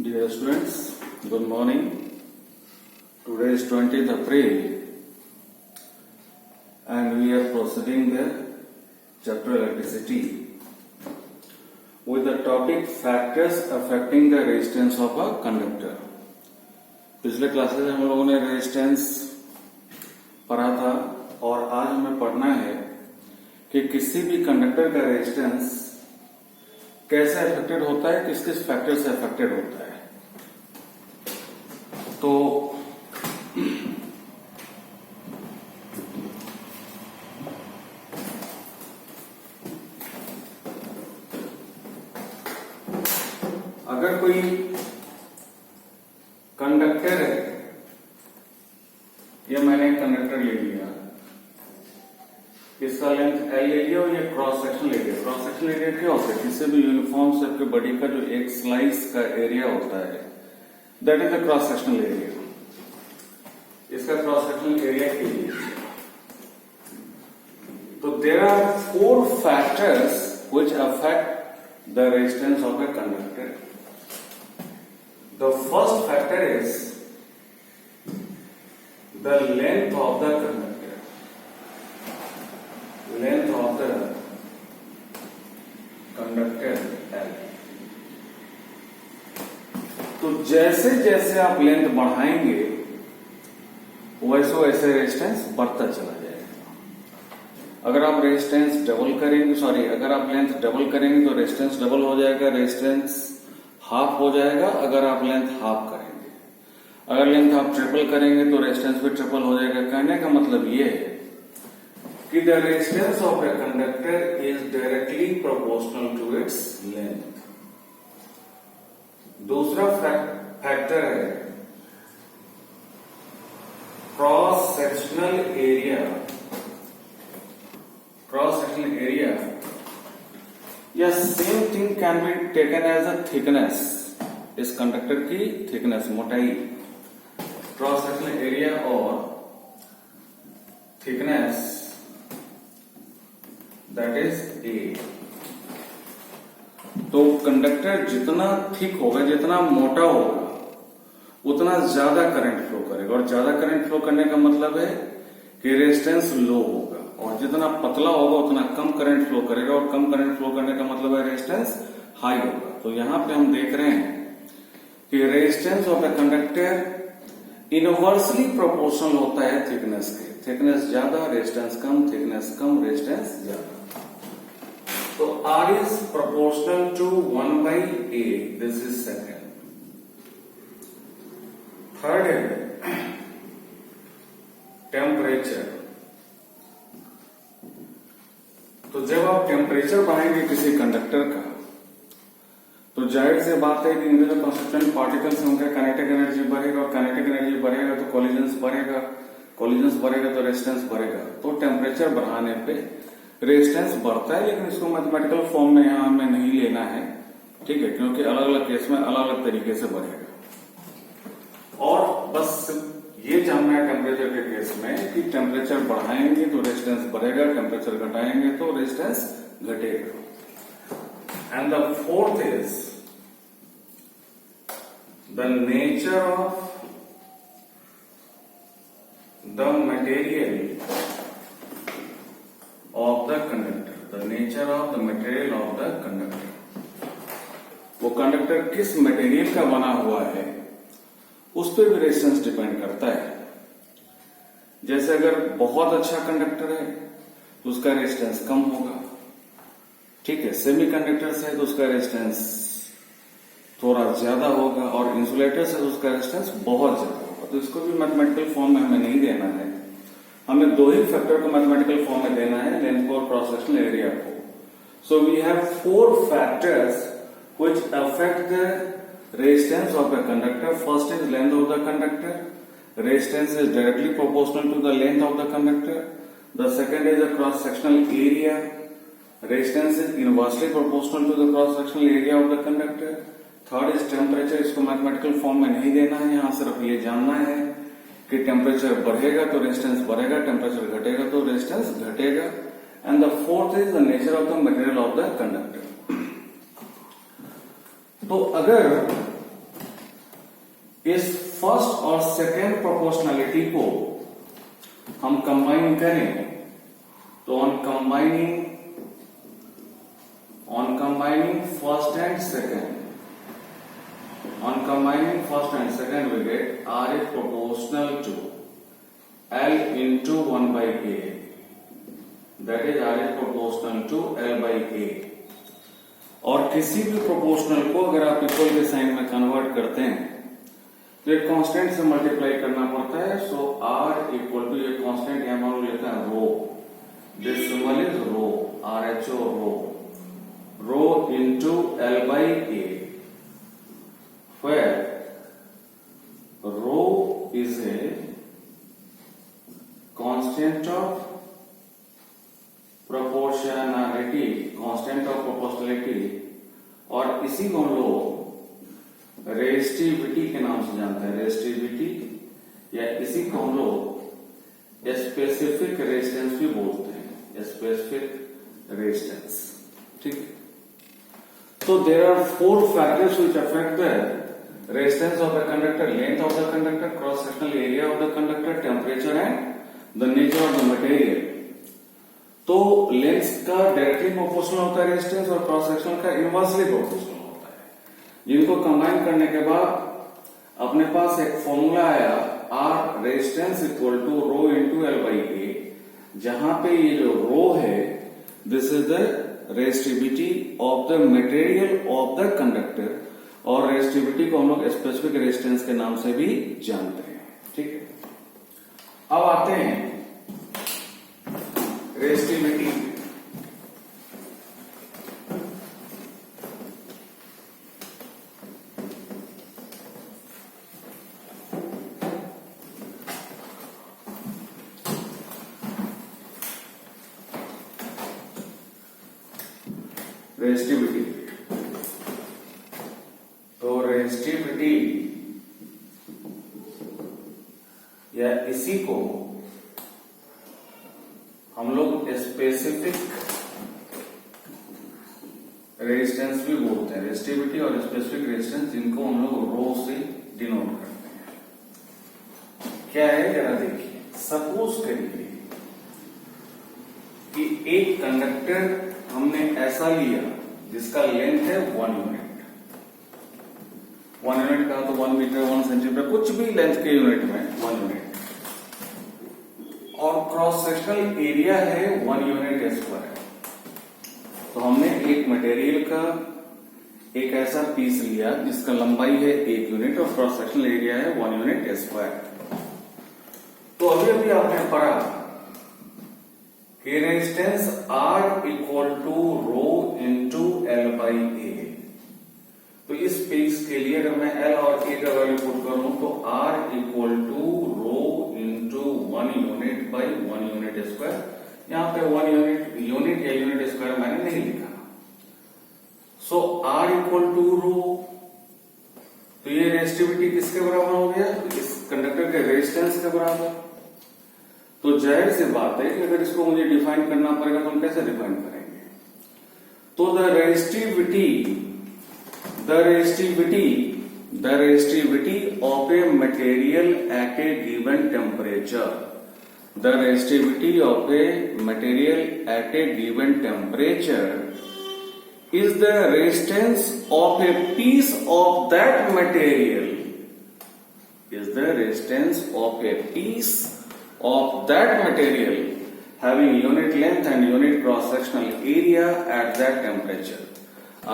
Dear students, good morning. Today is 20th April and we are proceeding the chapter electricity with the topic factors affecting the resistance of a conductor. पिछले classes में हम लोगों ने resistance पढ़ा था और आज हमें पढ़ना है कि किसी भी कंडक्टर का रेजिस्टेंस कैसे अफेक्टेड होता है, किस किस फैक्टर से अफेक्टेड होता है। तो अगर कोई कंडक्टर है, या मैंने एक कंडक्टर ले लिया, इसका लेंथ L ले लिया और ये क्रॉस सेक्शन ले लिया। क्रॉस सेक्शन एरिया क्या होता है? किसी भी यूनिफॉर्म शेप के बॉडी का जो एक स्लाइस का एरिया होता है, that is the cross sectional area. इसका क्रॉस सेक्शनल एरिया के लिए तो there are 4 factors which affect the resistance of a conductor. The first factor is the length of the conductor. Length of the conductor L। तो जैसे जैसे आप length बढ़ाएंगे वैसे वैसे रेजिस्टेंस बढ़ता चला जाएगा। अगर आप रेजिस्टेंस डबल करेंगे, अगर आप लेंथ डबल करेंगे तो रेजिस्टेंस डबल हो जाएगा, रेजिस्टेंस हाफ हो जाएगा अगर आप लेंथ हाफ करेंगे। अगर लेंथ आप ट्रिपल करेंगे तो रेजिस्टेंस भी ट्रिपल हो जाएगा। कहने का मतलब ये है कि the resistance of a conductor is directly proportional to its length। दूसरा फैक्टर है cross sectional area. Cross sectional area या same thing can be taken as a thickness. इस कंडक्टर की थिकनेस, मोटाई, क्रॉस सेक्शनल एरिया और thickness, that is A. तो conductor जितना thick होगा, जितना मोटा होगा, उतना ज्यादा करंट फ्लो करेगा। और ज्यादा करंट फ्लो करने का मतलब है कि रेजिस्टेंस लो होगा, और जितना पतला होगा उतना कम करंट फ्लो करेगा, और कम करंट फ्लो करने का मतलब है रेजिस्टेंस हाई होगा। तो यहां पे हम देख रहे हैं कि resistance of a conductor inversely proportional होता है थिकनेस के। थिकनेस ज्यादा, रेजिस्टेंस कम, थिकनेस कम, रेजिस्टेंस ज्यादा। तो R is proportional to 1 by A. This is second. Third है टेम्परेचर। तो जब आप टेम्परेचर बढ़ाएंगे किसी कंडक्टर का, तो जाहिर से बात है कि इनमें जो कंस्टिट्यूएंट पार्टिकल्स हैं उनका काइनेटिक एनर्जी बढ़ेगा, और काइनेटिक एनर्जी बढ़ेगा तो कोलिजन्स बढ़ेगा, कोलिजन्स बढ़ेगा तो रेजिस्टेंस बढ़ेगा। तो टेम्परेचर बढ़ाने पे रेजिस्टेंस बढ़ता है, लेकिन इसको मैथमेटिकल फॉर्म में यहां हमें नहीं लेना है, ठीक है, क्योंकि अलग अलग केस में अलग अलग तरीके से बढ़ेगा। और बस ये जानना है टेम्परेचर के केस में कि टेम्परेचर बढ़ाएंगे तो रेजिस्टेंस बढ़ेगा, टेम्परेचर घटाएंगे तो रेजिस्टेंस घटेगा। And the fourth is the nature of the material of the conductor। the nature of the material of the conductor। वो कंडक्टर किस मटेरियल का बना हुआ है उस पर भी रेजिस्टेंस डिपेंड करता है। जैसे अगर बहुत अच्छा कंडक्टर है तो उसका रेजिस्टेंस कम होगा, ठीक है। सेमी कंडक्टर है तो उसका रेजिस्टेंस थोड़ा ज्यादा होगा, और इंसुलेटर से तो उसका रेजिस्टेंस बहुत ज्यादा होगा। तो इसको भी मैथमेटिकल फॉर्म में हमें नहीं देना है, हमें दो ही फैक्टर को मैथमेटिकल फॉर्म में देना है, लेंथ को और क्रॉस सेक्शनल एरिया को। So we have 4 factors which affect the resistance of a conductor. First is length of the conductor. Resistance is directly proportional to the length of the conductor. The second is the cross sectional area. Resistance is inversely proportional to the cross sectional area of the conductor. Third is temperature. इसको mathematical form में नहीं देना है, यहां सिर्फ ये जानना है कि टेम्परेचर बढ़ेगा तो रेजिस्टेंस बढ़ेगा, टेम्परेचर घटेगा तो रेजिस्टेंस घटेगा। And the fourth is the nature of the material of the conductor. तो अगर इस फर्स्ट और सेकेंड प्रोपोर्शनलिटी को हम कंबाइन करें तो on combining first and second we get R is proportional to L into 1 by A, that is R is proportional to L by A। और किसी भी प्रोपोर्शनल को अगर आप इक्वल के साइन में कन्वर्ट करते हैं तो एक कांस्टेंट से मल्टीप्लाई करना पड़ता है। सो R इक्वल टू, ये कांस्टेंट यहां मान लो लिखा है rho, this symbol is rho, RHO, rho into L by A, where rho is a constant of proportionality, और इसी को हम लोग रेजिस्टिविटी के नाम से जानते हैं, रेजिस्टिविटी, या इसी को हम लोग स्पेसिफिक रेजिस्टेंस भी बोलते हैं, स्पेसिफिक रेजिस्टेंस। ठीक, so there are 4 factors which affect the resistance of a conductor: length of the conductor, cross sectional area of the conductor, temperature and the nature of the material। तो length का directly proportional होता है resistance, और cross sectional का inversely proportional होता है। जिनको combine करने के बाद अपने पास एक फॉर्मूला आया, R resistance equal to rho into L by A, जहां पे ये जो रो है this is the resistivity of the material of the conductor, और रेजिस्टिविटी को हम लोग स्पेसिफिक रेजिस्टेंस के नाम से भी जानते हैं। ठीक है, अब आते हैं रेजिस्टिविटी। रेजिस्टिविटी, तो रेजिस्टिविटी या इसी को हम लोग स्पेसिफिक रेजिस्टेंस भी बोलते हैं। रेजिस्टिविटी और स्पेसिफिक रेजिस्टेंस, जिनको हम लोग रो से डिनोट करते हैं। क्या है जरा देखिए, सपोज करिए कि एक कंडक्टर हमने ऐसा लिया जिसका लेंथ है 1 यूनिट। 1 यूनिट का तो 1 मीटर 1 सेंटीमीटर, कुछ भी लेंथ के यूनिट में 1 यूनिट, और क्रॉस सेक्शनल एरिया है 1 यूनिट स्क्वायर। तो हमने एक मटेरियल का एक ऐसा पीस लिया जिसका लंबाई है 1 यूनिट और क्रॉस सेक्शनल एरिया है 1 यूनिट स्क्वायर। तो अभी आपने पढ़ा कि resistance R equal to rho into L by A. तो इस पीस के लिए अगर मैं L और A का वैल्यू पुट करूं तो R equal to rho into 1 unit by 1 unit square. यहां पे 1 यूनिट या यूनिट स्क्वायर मैंने नहीं लिखा। सो R इक्वल टू रो, तो ये रेजिस्टिविटी किसके बराबर हो गया? इस कंडक्टर के रेजिस्टेंस के बराबर। तो जाहिर सी बात है कि अगर इसको मुझे डिफाइन करना पड़ेगा तो हम कैसे डिफाइन करेंगे? तो the resistivity of a material at A given temperature, the resistivity of a material at A given temperature is the resistance of a piece of that material, is the resistance of a piece of that material having unit length and unit cross sectional area at that temperature।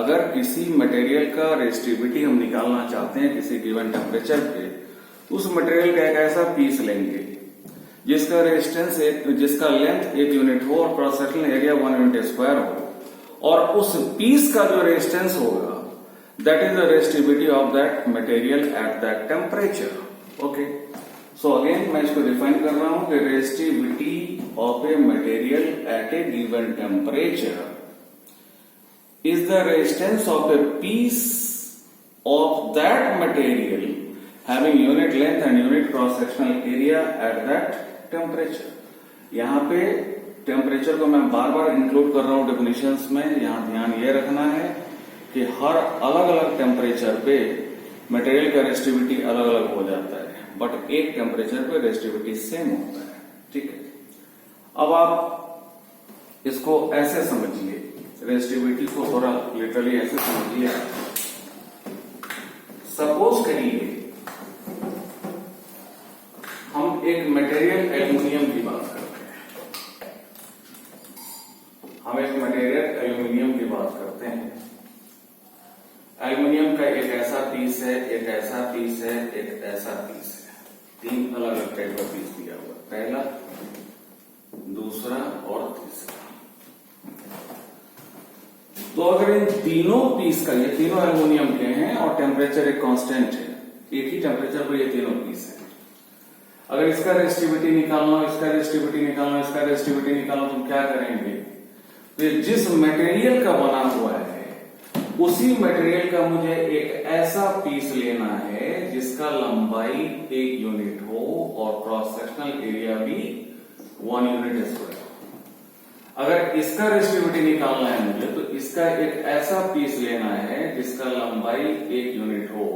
अगर किसी material का resistivity हम निकालना चाहते हैं किसी given temperature पे, उस मटेरियल का एक ऐसा पीस लेंगे जिसका रेजिस्टेंस जिसका लेंथ 1 यूनिट हो और cross sectional area 1 unit square हो, और उस पीस का जो रेजिस्टेंस होगा that is the resistivity of that material at that temperature. Okay, so again मैं इसको डिफाइन कर रहा हूं कि resistivity of a material at A given temperature is the resistance of a piece of that material having unit length and unit cross sectional area at that temperature। यहां पे temperature को मैं बार बार इंक्लूड कर रहा हूं डेफिनेशंस में। यहां ध्यान ये रखना है कि हर अलग अलग टेम्परेचर पे मटेरियल का रेजिस्टिविटी अलग अलग हो जाता है, बट एक टेम्परेचर पे रेजिस्टिविटी सेम होता है। ठीक है, अब आप इसको ऐसे समझिए, रेजिस्टिविटी को थोड़ा लिटरली ऐसे समझिए। सपोज करिए हम एक मटेरियल एल्यूमिनियम की बात करते हैं, हम एक मटेरियल एल्यूमिनियम की बात करते हैं। एल्यूमिनियम का एक ऐसा पीस है, एक ऐसा पीस है, एक ऐसा पीस है। 3 अलग अलग टाइप का पीस दिया हुआ, पहला, दूसरा और तीसरा। तो अगर इन तीनों पीस का, ये तीनों एल्यूमिनियम के हैं और टेम्परेचर एक कांस्टेंट है, एक ही टेम्परेचर पर ये तीनों पीस है। अगर इसका रेजिस्टिविटी निकालना, इसका रेजिस्टिविटी निकालना, इसका रेजिस्टिविटी निकालना, तो क्या करेंगे? तो जिस मटेरियल का बना हुआ है उसी मटेरियल का मुझे एक ऐसा पीस लेना है जिसका लंबाई 1 यूनिट हो और क्रॉस सेक्शनल एरिया भी 1 यूनिट स्क्वायर। अगर इसका रेजिस्टिविटी निकालना है मुझे, तो इसका एक ऐसा पीस लेना है जिसका लंबाई 1 यूनिट हो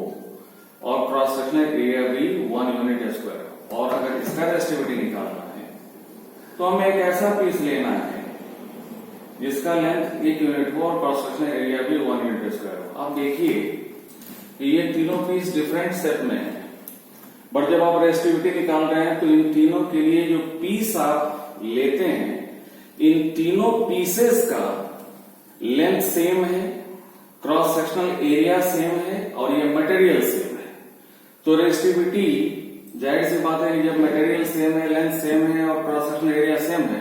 और क्रॉस सेक्शनल एरिया भी 1 यूनिट स्क्वायर। और अगर इसका रेजिस्टिविटी निकालना है तो हमें एक ऐसा पीस लेना है जिसका लेंथ 1 यूनिट हो और क्रॉस सेक्शनल एरिया भी 1 यूनिट स्क्वायर हो। अब देखिए ये तीनों पीस डिफरेंट शेप में है, बट जब आप रेजिस्टिविटी निकाल रहे हैं तो इन तीनों के लिए जो पीस आप लेते हैं, इन तीनों पीसेस का लेंथ सेम है, क्रॉस सेक्शनल एरिया सेम है और ये मटेरियल सेम है। तो रेजिस्टिविटी, जाहिर सी बात है, जब मटेरियल सेम है, लेंथ सेम है और क्रॉस सेक्शनल एरिया सेम है,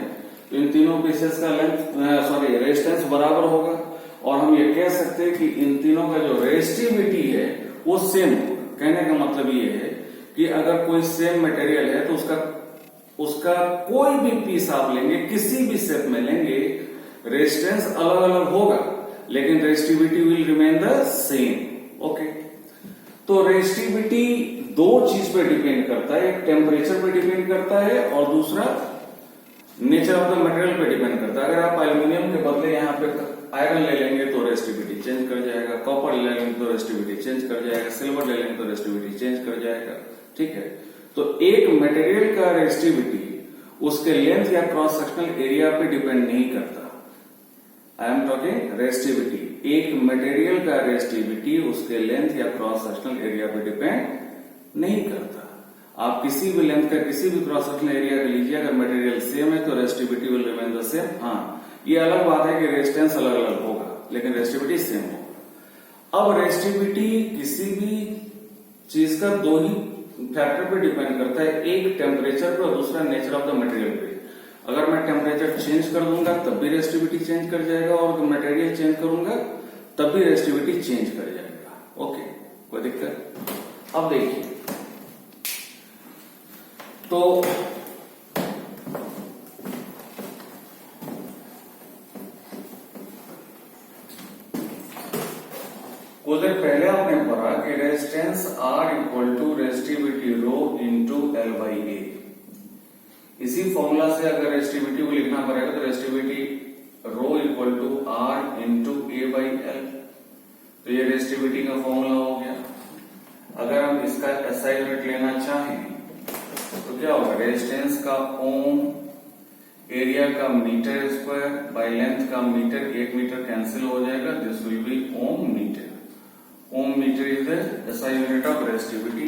तो इन तीनों पीसेस का रेजिस्टेंस बराबर होगा। और हम ये कह सकते हैं कि इन तीनों का जो रेजिस्टिविटी है वो सेम होगा। कहने का मतलब ये है कि अगर कोई सेम मटेरियल है तो उसका कोई भी पीस आप लेंगे, किसी भी शेप में लेंगे, रेजिस्टेंस अलग अलग होगा लेकिन resistivity will remain the same. Okay, तो रेजिस्टिविटी 2 चीज पे डिपेंड करता है, एक टेम्परेचर पे डिपेंड करता है और दूसरा नेचर ऑफ द मटेरियल पे डिपेंड करता है। अगर आप एल्यूमिनियम के बदले यहाँ पे आयरन ले लेंगे तो रेजिस्टिविटी चेंज कर जाएगा, कॉपर ले लेंगे तो रेजिस्टिविटी चेंज कर जाएगा, सिल्वर ले लेंगे तो रेजिस्टिविटी चेंज कर जाएगा। ठीक है, तो एक मटेरियल का रेजिस्टिविटी उसके लेंथ या क्रॉस सेक्शनल एरिया पे डिपेंड नहीं करता। आई एम टॉकिंग रेजिस्टिविटी, एक मटेरियल का रेजिस्टिविटी उसके लेंथ या क्रॉस सेक्शनल एरिया पे डिपेंड नहीं करता। आप किसी भी लेंथ का किसी भी क्रॉस सेक्शनल एरिया का लीजिए, अगर मटेरियल सेम है तो resistivity will remain the same. हाँ, ये अलग बात है कि रेजिस्टेंस अलग अलग होगा लेकिन रेजिस्टिविटी सेम होगा। अब रेजिस्टिविटी किसी भी चीज का 2 ही फैक्टर पे डिपेंड करता है, एक टेम्परेचर पे और दूसरा नेचर ऑफ द मटेरियल पे। अगर मैं टेम्परेचर चेंज कर दूंगा तब भी रेजिस्टिविटी चेंज कर जाएगा और मटेरियल चेंज करूंगा तब भी रेजिस्टिविटी चेंज कर जाएगा। ओके, कोई दिक्कत? अब देखिए, तो कुछ देर पहले आपने पढ़ा कि resistance R equal to resistivity rho into L by A. इसी फॉर्मूला से अगर रेजिस्टिविटी को लिखना पड़ेगा तो resistivity rho equal to R into A by L. तो ये रेजिस्टिविटी का फॉर्मूला हो गया। अगर हम इसका SI यूनिट लेना चाहें तो क्या होगा? रेजिस्टेंस का ओम, एरिया का मीटर स्क्वायर बाय लेंथ का मीटर, 1 मीटर कैंसिल हो जाएगा, this will be ohm metre. Ohm metre is the SI unit of resistivity.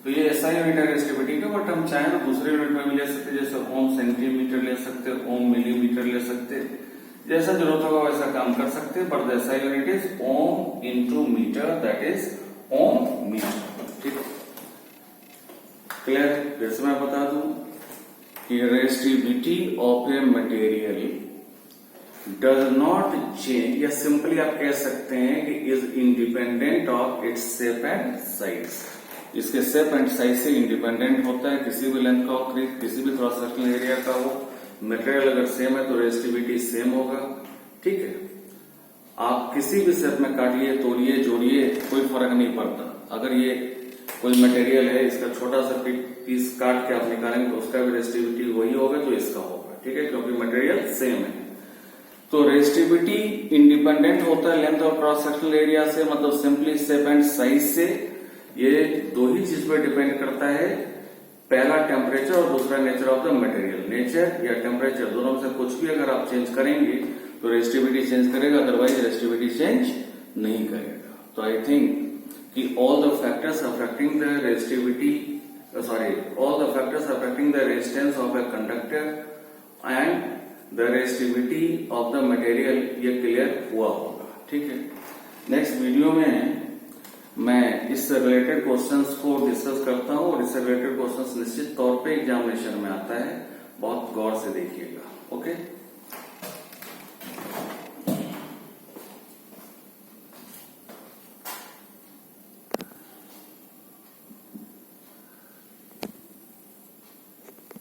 तो ये SI यूनिट है रेजिस्टिविटी का, बट हम चाहें तो दूसरे यूनिट में भी ले सकते, जैसे ओम सेंटीमीटर ले सकते, ओम मिलीमीटर ले सकते, जैसा जरूरत होगा वैसा काम कर सकते, but the SI unit is ohm into metre, that is ohm metre. ठीक है, क्लियर? फिर से मैं बता दूं कि resistivity of a material does not change, या सिंपली आप कह सकते हैं कि is independent of its shape and size. इसके शेप एंड साइज से इंडिपेंडेंट होता है, किसी भी लेंथ का हो, किसी भी क्रॉस सेक्शनल एरिया का हो। मटेरियल अगर सेम है तो रेजिस्टिविटी सेम होगा। ठीक है, आप किसी भी शेप में काटिए, तोड़िए, जोड़िए, कोई फर्क नहीं पड़ता। अगर ये कोई मटेरियल है, इसका छोटा सा पीस काट के आप निकालेंगे तो उसका भी रेजिस्टिविटी वही होगा जो इसका होगा। ठीक है, क्योंकि मटेरियल सेम है। तो रेजिस्टिविटी इंडिपेंडेंट होता है लेंथ और क्रॉस सेक्शनल एरिया से, मतलब सिंपली शेप एंड साइज से। ये दो ही चीज पर डिपेंड करता है, पहला टेम्परेचर और दूसरा nature of the material. Nature या टेम्परेचर दोनों में से कुछ भी अगर आप चेंज करेंगे तो रेजिस्टिविटी चेंज करेगा, अदरवाइज रेजिस्टिविटी चेंज नहीं करेगा। तो आई थिंक कि all the factors affecting the resistivity all the factors affecting the resistance of a conductor and the resistivity of the material ये क्लियर हुआ होगा। ठीक है, नेक्स्ट वीडियो में मैं इससे रिलेटेड क्वेश्चंस को डिस्कस करता हूं और इससे रिलेटेड क्वेश्चंस निश्चित तौर पे एग्जामिनेशन में आता है, बहुत गौर से देखिएगा। ओके।